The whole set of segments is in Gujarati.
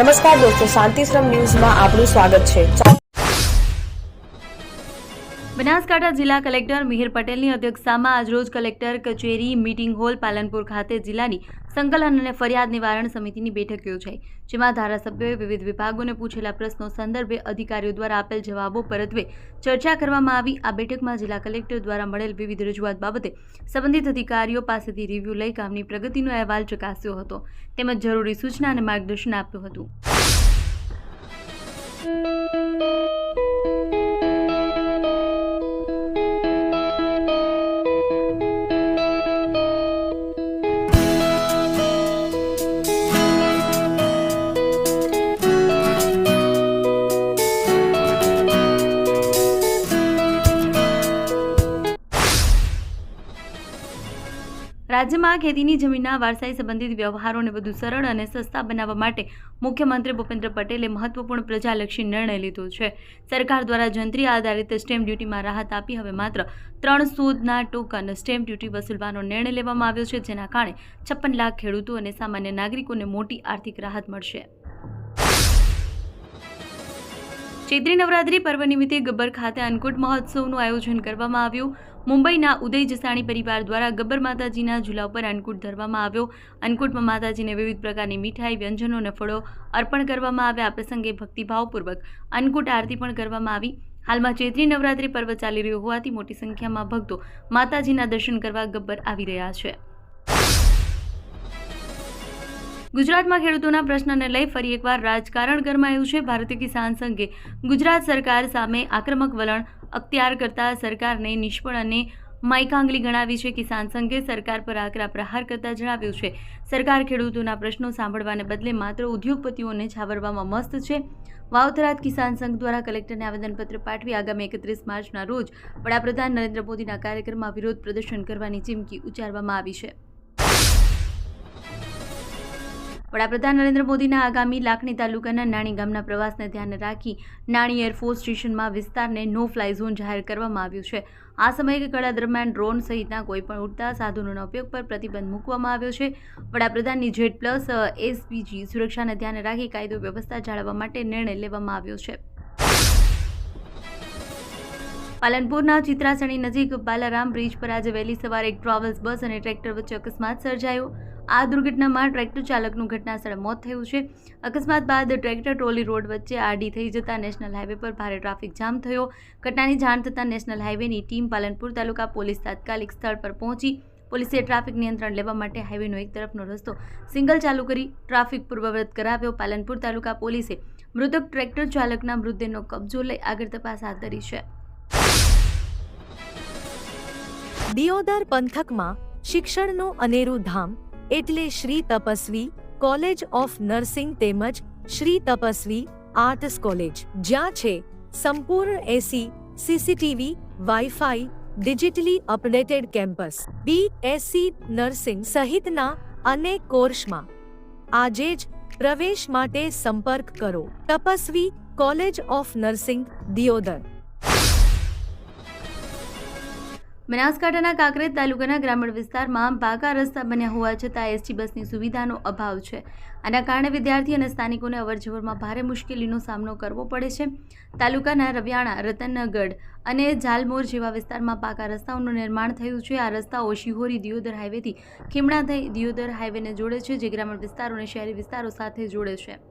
નમસ્કાર દોસ્તો, શાંતિશ્રમ ન્યૂઝમાં આપનું સ્વાગત છે। બનાસકાંઠા જિલ્લા કલેક્ટર મિહિર પટેલની અધ્યક્ષતામાં આજરોજ કલેક્ટર કચેરી મીટિંગ હોલ પાલનપુર ખાતે જિલ્લાની સંકલન અને ફરિયાદ નિવારણ સમિતિની બેઠક યોજાઈ, જેમાં ધારાસભ્યોએ વિવિધ વિભાગોને પૂછેલા પ્રશ્નો સંદર્ભે અધિકારીઓ દ્વારા આપેલ જવાબો પરત્વે ચર્ચા કરવામાં આવી। આ બેઠકમાં જિલ્લા કલેક્ટર દ્વારા મળેલ વિવિધ રજૂઆત બાબતે સંબંધિત અધિકારીઓ પાસેથી રિવ્યૂ લઈ કામની પ્રગતિનો અહેવાલ ચકાસ્યો હતો, તેમજ જરૂરી સૂચના અને માર્ગદર્શન આપ્યું હતું। રાજ્યમાં ખેતીની જમીનના વારસાઈ સંબંધિત વ્યવહારોને વધુ સરળ અને સસ્તા બનાવવા માટે મુખ્યમંત્રી ભૂપેન્દ્ર પટેલે મહત્વપૂર્ણ પ્રજાલક્ષી નિર્ણય લીધો છે। સરકાર દ્વારા જંત્રી આધારિત સ્ટેમ્પ ડ્યુટીમાં રાહત આપી હવે માત્ર 3 સુધના ટોકન સ્ટેમ્પ ડ્યુટી વસૂલવાનો નિર્ણય લેવામાં આવ્યો છે, જેના કારણે 56 લાખ ખેડૂતો અને સામાન્ય નાગરિકોને મોટી આર્થિક રાહત મળશે। ચૈત્રી નવરાત્રી પર્વ નિમિત્તે ગબ્બર ખાતે અન્નકૂટ મહોત્સવનું આયોજન કરવામાં આવ્યું। મુંબઈના ઉદય જસાણી પરિવાર દ્વારા ગબ્બર માતાજીના ઝૂલા ઉપર અન્નકૂટ ધરવામાં આવ્યો। અન્નકૂટમાં માતાજીને વિવિધ પ્રકારની મીઠાઈ, વ્યંજનો અને ફળો અર્પણ કરવામાં આવ્યા। આ પ્રસંગે ભક્તિભાવપૂર્વક અન્નકૂટ આરતી પણ કરવામાં આવી। હાલમાં ચૈત્રી નવરાત્રી પર્વ ચાલી રહ્યો હોવાથી મોટી સંખ્યામાં ભક્તો માતાજીના દર્શન કરવા ગબ્બર આવી રહ્યા છે। ગુજરાતમાં ખેડૂતોના પ્રશ્નને લઈ ફરી એકવાર રાજકારણ ગરમાયું છે। ભારતીય કિસાન સંઘે ગુજરાત સરકાર સામે આક્રમક વલણ અખ્તિયાર કરતા સરકારને નિષ્ફળ અને માયકાંગલી ગણાવી છે। કિસાન સંઘે સરકાર પર આકરા પ્રહાર કરતા જણાવ્યું છે, સરકાર ખેડૂતોના પ્રશ્નો સાંભળવાને બદલે માત્ર ઉદ્યોગપતિઓને છાવરવામાં મસ્ત છે। વાવ-થરાદ કિસાન સંઘ દ્વારા કલેક્ટરને આવેદનપત્ર પાઠવી આગામી 31 માર્ચના રોજ વડાપ્રધાન નરેન્દ્ર મોદીના કાર્યક્રમમાં વિરોધ પ્રદર્શન કરવાની ચીમકી ઉચ્ચારવામાં આવી છે। વડાપ્રધાન નરેન્દ્ર મોદીના આગામી લાખણી તાલુકાના નાણી ગામના પ્રવાસને ધ્યાને રાખી નાણી એરફોર્સ સ્ટેશનમાં વિસ્તારને નો ફ્લાય ઝોન જાહેર કરવામાં આવ્યું છે। આ સમયે કળા દરમિયાન ડ્રોન સહિતના કોઈપણ ઉડતા સાધનોના ઉપયોગ પર પ્રતિબંધ મૂકવામાં આવ્યો છે। વડાપ્રધાનની Z+ SPG સુરક્ષાને ધ્યાને રાખી કાયદો વ્યવસ્થા જાળવવા માટે નિર્ણય લેવામાં આવ્યો છે। પાલનપુરના ચિત્રાસણી નજીક બાલારામ બ્રિજ પર આજે વહેલી સવારે એક ટ્રાવેલ્સ બસ અને ટ્રેક્ટર વચ્ચે અકસ્માત સર્જાયો। આ દુર્ઘટનામાં ટ્રેક્ટર ચાલકનું ઘટનાસ્થળે મોત થયું છે। અકસ્માત બાદ ટ્રેક્ટર ટ્રોલી રોડ વચ્ચે આડી થઈ જતા નેશનલ હાઈવે પર ભારે ટ્રાફિક જામ થયો। ઘટનાની જાણ થતાં નેશનલ હાઈવેની ટીમ પાલનપુર તાલુકા પોલીસ તાત્કાલિક સ્થળ પર પહોંચી પોલીસે ટ્રાફિક નિયંત્રણ લેવા માટે હાઈવેનો એક તરફનો રસ્તો સિંગલ ચાલુ કરી ટ્રાફિક પૂર્વવત કરાવ્યો। પાલનપુર તાલુકા પોલીસે મૃતક ટ્રેક્ટર ચાલકના મૃતદેહનો કબજો લઈ આગળ તપાસ હાથ ધરી છે। દિયોદર પંથકમાં શિક્ષણનું અનેરું ધામ એટલે Shri Tapasvi college of nursing તેમજ શ્રી તપસ્વી આર્ટ્સ કોલેજ, જ્યાં છે સંપૂર્ણ AC, CCTV, wifi, digitally updated campus, BSc nursing સહિતના અનેક કોર્સમાં આજે જ પ્રવેશ માટે સંપર્ક કરો। Tapasvi college of nursing, Deodar. બનાસકાંઠાના કાંકરેજ તાલુકાના ગ્રામીણ વિસ્તારમાં પાકા રસ્તા બન્યા હોવા છતાં એસટી બસની સુવિધાનો અભાવ છે। આના કારણે વિદ્યાર્થી અને સ્થાનિકોને અવરજવરમાં ભારે મુશ્કેલીનો સામનો કરવો પડે છે। તાલુકાના રવિયાણા, રતનગઢ અને ઝાલમોર જેવા વિસ્તારમાં પાકા રસ્તાઓનું નિર્માણ થયું છે। આ રસ્તાઓ શિહોરી દિયોદર હાઈવેથી ખીમણા થઈ દિયોદર હાઈવેને જોડે છે, જે ગ્રામીણ વિસ્તારોને શહેરી વિસ્તારો સાથે જોડે છે।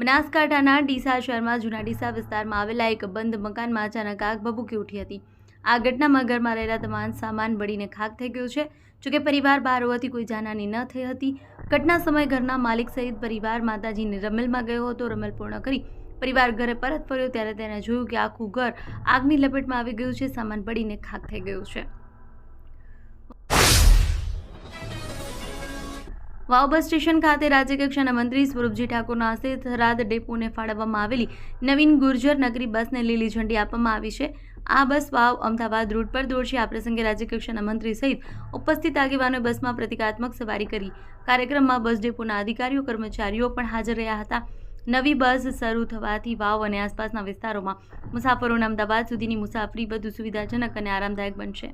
બનાસકાંઠાના ડીસા શહેરમાં જૂના ડીસા વિસ્તારમાં આવેલા એક બંધ મકાનમાં અચાનક આગ ભભૂકી ઉઠી હતી। આ ઘટનામાં ઘરમાં રહેલા તમામ સામાન બળીને ખાખ થઈ ગયો છે। જોકે પરિવાર બહાર હોવાથી કોઈ જાનહાની ન થઈ હતી। ઘટના સમયે ઘરના માલિક સહિત પરિવાર માતાજીની રમેલમાં ગયો હતો। રમેલ પૂર્ણ કરી પરિવાર ઘરે પરત ફર્યો ત્યારે તેને જોયું કે આખું ઘર આગની લપેટમાં આવી ગયું છે, સામાન બળીને ખાખ થઈ ગયું છે। વાવ બસ સ્ટેશન ખાતે રાજ્યકક્ષાના મંત્રી સ્વરૂપજી ઠાકોરના હસ્તે થરાદ ડેપોને ફાળવવામાં આવેલી નવીન ગુર્જર નગરી બસને લીલી ઝંડી આપવામાં આવી છે। આ બસ વાવ અમદાવાદ રૂટ પર દોડશે। આ પ્રસંગે રાજ્યકક્ષાના મંત્રી સહિત ઉપસ્થિત આગેવાનોએ બસમાં પ્રતિકાત્મક સવારી કરી। કાર્યક્રમમાં બસ ડેપોના અધિકારીઓ, કર્મચારીઓ પણ હાજર રહ્યા હતા। નવી બસ શરૂ થવાથી વાવ અને આસપાસના વિસ્તારોમાં મુસાફરોને અમદાવાદ સુધીની મુસાફરી વધુ સુવિધાજનક અને આરામદાયક બનશે।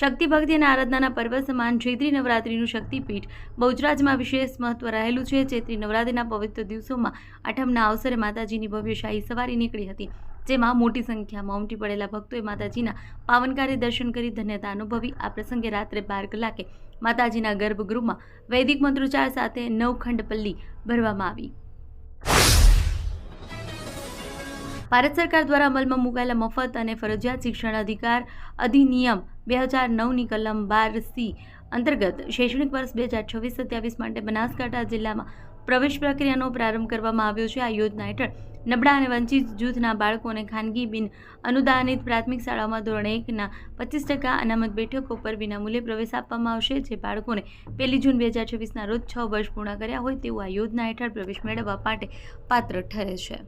શક્તિ ભક્તિ અને આરાધનાના પર્વ સમાન ચૈત્રી નવરાત્રિનું શક્તિપીઠ બહુચરાજમાં વિશેષ મહત્વ રહેલું છે. ચૈત્રી નવરાત્રિના પવિત્ર દિવસોમાં આઠમના અવસરે માતાજીની ભવ્ય શાહી સવારી નીકળી હતી, જેમાં મોટી સંખ્યામાં ઉમટી પડેલા ભક્તોએ માતાજીના પાવનકારી દર્શન કરી ધન્યતા અનુભવી. આ પ્રસંગે રાત્રે 12 કલાકે માતાજીના ગર્ભગૃહમાં વૈદિક મંત્રોચ્ચાર સાથે નવખંડ પલ્લી ભરવામાં આવી. ભારત સરકાર દ્વારા અમલમાં મુકાયેલા મફત અને ફરજિયાત શિક્ષણ અધિકાર અધિનિયમ 2009ની કલમ 12C અંતર્ગત શૈક્ષણિક વર્ષ 2026-27 માટે બનાસકાંઠા જિલ્લામાં પ્રવેશ પ્રક્રિયાનો પ્રારંભ કરવામાં આવ્યો છે. આ યોજના હેઠળ નબળા અને વંચિત જૂથના બાળકોને ખાનગી બિન અનુદાનિત પ્રાથમિક શાળાઓમાં ધોરણ 1ના 25% અનામત બેઠકો પર વિનામૂલ્યે પ્રવેશ આપવામાં આવશે. જે બાળકોને 1 જૂન 2026ના રોજ 6 વર્ષ પૂર્ણ કર્યા હોય તેઓ આ યોજના હેઠળ પ્રવેશ મેળવવા માટે પાત્ર ઠરે છે.